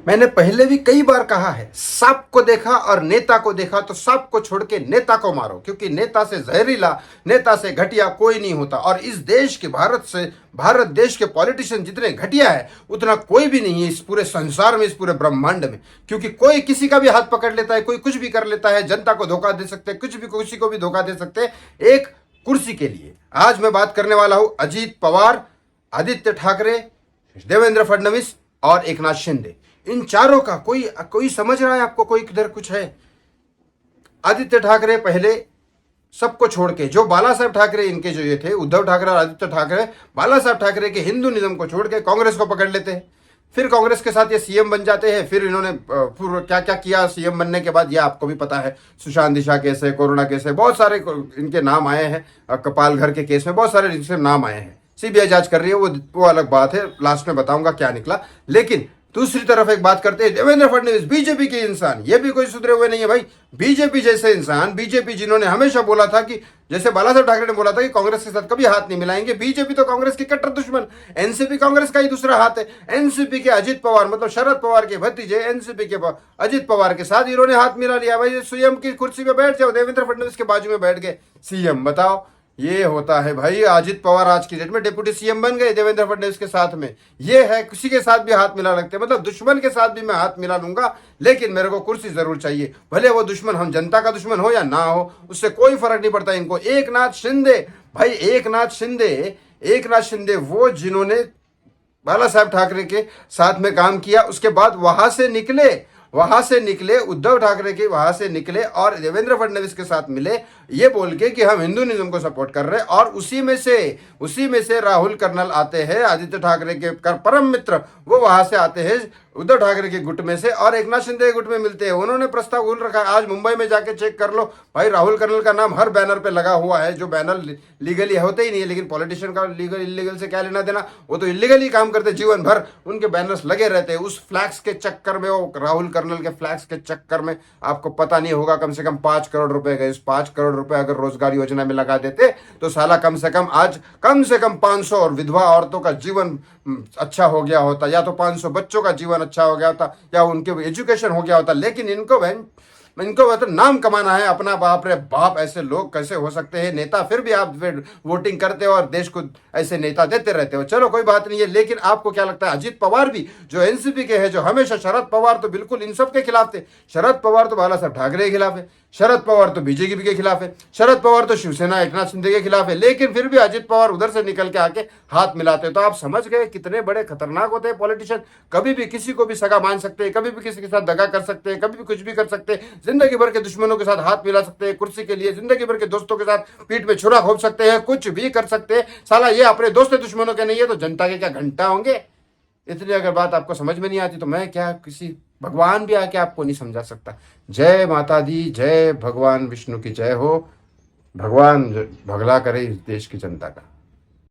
मैंने पहले भी कई बार कहा है, सांप को देखा और नेता को देखा तो सांप को छोड़ के नेता को मारो, क्योंकि नेता से जहरीला, नेता से घटिया कोई नहीं होता। और इस देश के भारत देश के पॉलिटिशियन जितने घटिया है उतना कोई भी नहीं है इस पूरे संसार में, इस पूरे ब्रह्मांड में। क्योंकि कोई किसी का भी हाथ पकड़ लेता है, कोई कुछ भी कर लेता है, जनता को धोखा दे सकते हैं, कुछ भी किसी को भी धोखा दे सकते हैं एक कुर्सी के लिए। आज मैं बात करने वाला हूं अजीत पवार, आदित्य ठाकरे, देवेंद्र फडणवीस और एकनाथ शिंदे। इन चारों का कोई समझ रहा है आपको? कोई किधर कुछ है? आदित्य ठाकरे पहले सबको छोड़ के, जो बाला साहब ठाकरे इनके जो ये थे, उद्धव ठाकरे और आदित्य ठाकरे, बाला साहब ठाकरे के हिंदुनिज्म को छोड़ के कांग्रेस को पकड़ लेते हैं। फिर कांग्रेस के साथ ये सीएम बन जाते हैं। फिर इन्होंने क्या क्या किया सीएम बनने के बाद, ये आपको भी पता है। सुशांत दिशा केस है, कोरोना केस है, बहुत सारे इनके नाम आए हैं। कपाल घर के केस में बहुत सारे इनसे नाम आए हैं। सीबीआई जांच कर रही है, वो अलग बात है, लास्ट में बताऊंगा क्या निकला। लेकिन दूसरी तरफ एक बात करते हैं, देवेंद्र फडणवीस बीजेपी के इंसान, ये भी कोई सुधरे हुए नहीं है भाई। बीजेपी जैसे इंसान, बीजेपी जिन्होंने हमेशा बोला था कि, जैसे बाला साहब ठाकरे ने बोला था कि कांग्रेस के साथ कभी हाथ नहीं मिलाएंगे, बीजेपी तो कांग्रेस की कट्टर दुश्मन। एनसीपी कांग्रेस का ही दूसरा हाथ है। एनसीपी के अजित पवार, मतलब शरद पवार के भतीजे, एनसीपी के अजित पवार के साथ इन्होंने हाथ मिला लिया। भाई सीएम की कुर्सी पे बैठ जाओ, देवेंद्र फडणवीस के बाजू में बैठ गए सीएम। बताओ, ये होता है भाई। अजित पवार आज की डेट में डिप्टी सीएम बन गए देवेंद्र फडणवीस के साथ में। ये है, किसी के साथ भी हाथ मिला लगते, मतलब दुश्मन के साथ भी मैं हाथ मिला लूंगा, लेकिन मेरे को कुर्सी जरूर चाहिए। भले वो दुश्मन हम जनता का दुश्मन हो या ना हो, उससे कोई फर्क नहीं पड़ता इनको। एकनाथ शिंदे, भाई एकनाथ शिंदे वो जिन्होंने बाला साहब ठाकरे के साथ में काम किया, उसके बाद वहां से निकले उद्धव ठाकरे के, वहां से निकले और देवेंद्र फडणवीस के साथ मिले, ये बोल के कि हम हिंदुनिज्म को सपोर्ट कर रहे हैं। और उसी में से राहुल कर्नल आते हैं, आदित्य ठाकरे के परम मित्र, वो वहां से आते हैं उद्धव ठाकरे के गुट में से, और एकनाथ शिंदे के गुट में मिलते हैं। उन्होंने प्रस्ताव खोल रखा है। आज मुंबई में जाके चेक कर लो भाई, राहुल कर्नल का नाम हर बैनर पे लगा हुआ है, जो बैनर लीगली होते ही नहीं है। लेकिन पॉलिटिशियन का लीगल इलीगल से क्या लेना देना, वो तो इलीगली काम करते जीवन भर, उनके बैनर्स लगे रहते हैं। उस फ्लैक्स के चक्कर में, वो राहुल कर्नल के फ्लैक्स के चक्कर में, आपको पता नहीं होगा, कम से कम 5 करोड़ रुपए गए। 5 करोड़ रुपए अगर रोजगार योजना में लगा देते तो साला कम से कम 500 और विधवा औरतों का जीवन अच्छा हो गया होता, या तो 500 बच्चों का जीवन अच्छा हो गया होता, या उनके एजुकेशन हो गया होता। लेकिन इनको मतलब नाम कमाना है अपना। बाप रे बाप, ऐसे लोग कैसे हो सकते हैं नेता? फिर भी आप वोटिंग करते हो और देश को ऐसे नेता देते रहते हो। चलो कोई बात नहीं है। लेकिन आपको क्या लगता है, अजित पवार भी जो एनसीपी के हैं, जो हमेशा, शरद पवार तो बिल्कुल इन सब के खिलाफ थे। शरद पवार तो बाला साहब ठाकरे के खिलाफ है, शरद पवार तो बीजेपी के खिलाफ है, शरद पवार तो शिवसेना एकनाथ शिंदे के खिलाफ है। लेकिन फिर भी अजित पवार उधर से निकल के आके हाथ मिलाते। तो आप समझ गए कितने बड़े खतरनाक होते हैं पॉलिटिशियन। कभी भी किसी को भी सगा मान सकते हैं, कभी भी किसी के साथ दगा कर सकते हैं, कभी भी कुछ भी कर सकते हैं। जिंदगी भर के दुश्मनों के साथ हाथ मिला सकते हैं कुर्सी के लिए, जिंदगी भर के दोस्तों के साथ पीठ में छुरा घोंप सकते हैं, कुछ भी कर सकते हैं। साला ये अपने दोस्त दुश्मनों के नहीं है तो जनता के क्या घंटा होंगे? इतनी अगर बात आपको समझ में नहीं आती तो मैं क्या, किसी भगवान भी आके आपको नहीं समझा सकता। जय माता दी, जय भगवान विष्णु की जय हो। भगवान भगला करे इस देश की जनता का।